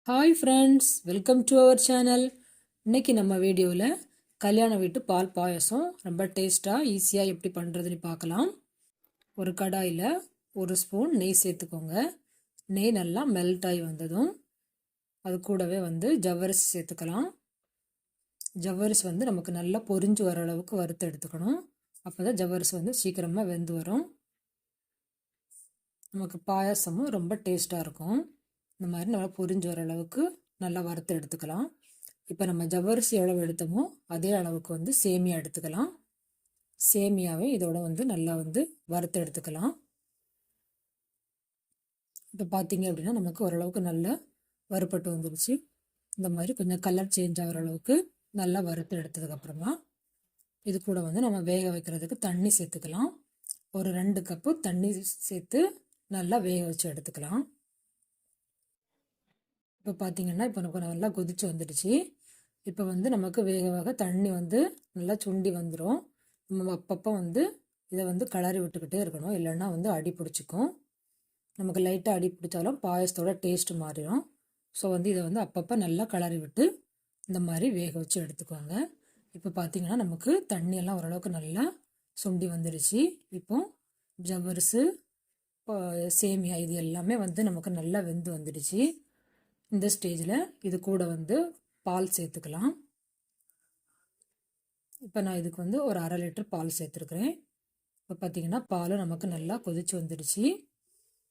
Hi friends, welcome to our channel. இன்றைக்கி நம்ம வீடியோவில் கல்யாண வீட்டு பால் பாயசம் ரொம்ப டேஸ்ட்டாக ஈஸியாக எப்படி பண்ணுறதுன்னு பார்க்கலாம். ஒரு கடாயில் ஒரு ஸ்பூன் நெய் சேர்த்துக்கோங்க. நெய் நல்லா மெல்ட் ஆகி வந்ததும் அது கூடவே ஜவ்வரிசி சேர்த்துக்கலாம். ஜவ்வரிசி நமக்கு நல்லா பொரிஞ்சு வர அளவுக்கு வறுத்து எடுத்துக்கணும். அப்போ தான் ஜவ்வரிசி சீக்கிரமாக வெந்து வரும். நமக்கு பாயசமும் ரொம்ப டேஸ்ட்டாக இருக்கும். இந்த மாதிரி நல்லா பொரிஞ்சு வர அளவுக்கு நல்லா வறுத்து எடுத்துக்கலாம். இப்போ நம்ம ஜவ்வரிசி எவ்வளவு எடுத்தோமோ அதே அளவுக்கு சேமியா எடுத்துக்கலாம். சேமியாவை இதோட நல்லா வறுத்து எடுத்துக்கலாம். இப்போ பார்த்தீங்க அப்படின்னா நமக்கு ஓரளவுக்கு நல்லா வறுப்பட்டு வந்துடுச்சு. இந்த மாதிரி கொஞ்சம் கலர் சேஞ்ச் ஆகிற அளவுக்கு நல்லா வறுத்து எடுத்ததுக்கப்புறமா இது கூட நம்ம வேக வைக்கிறதுக்கு தண்ணி சேர்த்துக்கலாம். ஒரு 2 கப்பு தண்ணி சேர்த்து நல்லா வேக வச்சு எடுத்துக்கலாம். இப்போ பார்த்தீங்கன்னா இப்போ நமக்கு நல்லா கொதிச்சு வந்துடுச்சு. இப்போ நமக்கு வேக வேக தண்ணி நல்லா சுண்டி வந்துடும். நம்ம அப்பப்போ இதை கிளறி விட்டுக்கிட்டே இருக்கணும், இல்லைன்னா அடி பிடிச்சிக்கும். நமக்கு லைட்டாக அடி பிடிச்சாலும் பாயசத்தோட டேஸ்ட் மாறிடும். ஸோ இதை அப்பப்போ நல்லா கிளறி விட்டு இந்த மாதிரி வேக வச்சு எடுத்துக்கோங்க. இப்போ பார்த்தீங்கன்னா நமக்கு தண்ணியெல்லாம் ஓரளவுக்கு நல்லா சுண்டி வந்துடுச்சு. இப்போ ஜவ்வரிசி சேமியா இது எல்லாமே நமக்கு நல்லா வெந்து வந்துடுச்சு. இந்த ஸ்டேஜில் இது கூட பால் சேர்த்துக்கலாம். இப்போ நான் இதுக்கு ஒரு 1/2 லிட்டர் பால் சேர்த்துருக்குறேன். இப்போ பார்த்தீங்கன்னா பால் நமக்கு நல்லா கொதிச்சு வந்துடுச்சு.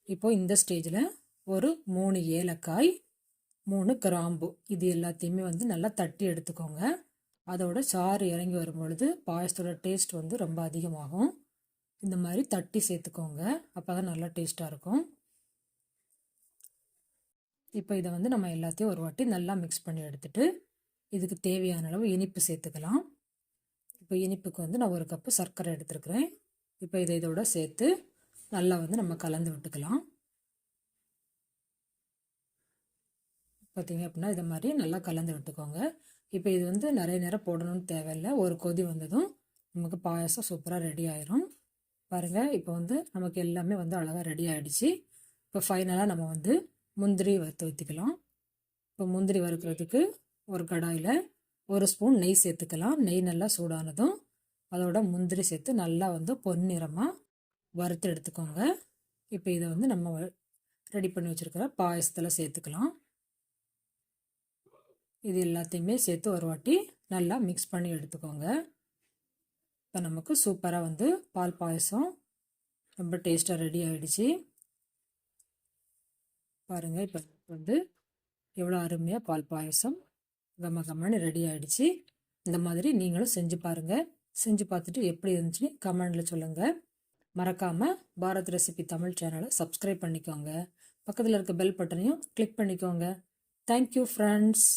இப்போ இந்த ஸ்டேஜில் ஒரு 3 ஏலக்காய், 3 கிராம்பு இது எல்லாத்தையுமே நல்லா தட்டி எடுத்துக்கோங்க. அதோட சாறு இறங்கி வரும்பொழுது பாயசத்தோட டேஸ்ட் ரொம்ப அதிகமாகும். இந்த மாதிரி தட்டி சேர்த்துக்கோங்க, அப்போ தான் நல்லா டேஸ்ட்டாக இருக்கும். இப்போ இதை நம்ம எல்லாத்தையும் ஒரு வாட்டி நல்லா மிக்ஸ் பண்ணி எடுத்துட்டு இதுக்கு தேவையான அளவு இனிப்பு சேர்த்துக்கலாம். இப்போ இனிப்புக்கு நான் 1 கப்பு சர்க்கரை எடுத்துருக்குறேன். இப்போ இதோட சேர்த்து நல்லா நம்ம கலந்து விட்டுக்கலாம். பார்த்தீங்க அப்படின்னா இதை மாதிரி நல்லா கலந்து விட்டுக்கோங்க. இப்போ இது நிறைய நேரம் போடணும்னு தேவையில்லை. ஒரு கொதி வந்ததும் நமக்கு பாயசம் சூப்பராக ரெடி ஆயிரும். பாருங்கள், இப்போ நமக்கு எல்லாமே அழகாக ரெடி ஆகிடுச்சு. இப்போ ஃபைனலாக நம்ம முந்திரி வறுத்து ஊற்றிக்கலாம். இப்போ முந்திரி வறுக்கிறதுக்கு ஒரு கடாயில் 1 ஸ்பூன் நெய் சேர்த்துக்கலாம். நெய் நல்லா சூடானதும் அதோட முந்திரி சேர்த்து நல்லா பொன்னிறமாக வறுத்து எடுத்துக்கோங்க. இப்போ இதை நம்ம ரெடி பண்ணி வச்சுருக்கிற பாயசத்தில் சேர்த்துக்கலாம். இது எல்லாத்தையுமே சேர்த்து ஒரு வாட்டி நல்லா மிக்ஸ் பண்ணி எடுத்துக்கோங்க. இப்போ நமக்கு சூப்பராக பால் பாயசம் ரொம்ப டேஸ்ட்டாக ரெடி ஆகிடுச்சு. பாருங்கள், இப்போ எவ்வளோ அருமையாக பால் பாயசம் கம்மன்னு ரெடி ஆகிடுச்சு. இந்த மாதிரி நீங்களும் செஞ்சு பாருங்கள். செஞ்சு பார்த்துட்டு எப்படி இருந்துச்சுன்னு கமெண்டில் சொல்லுங்கள். மறக்காமல் பாரத் ரெசிபி தமிழ் சேனலை சப்ஸ்கிரைப் பண்ணிக்கோங்க. பக்கத்தில் இருக்க பெல் பட்டனையும் கிளிக் பண்ணிக்கோங்க. Thank you friends.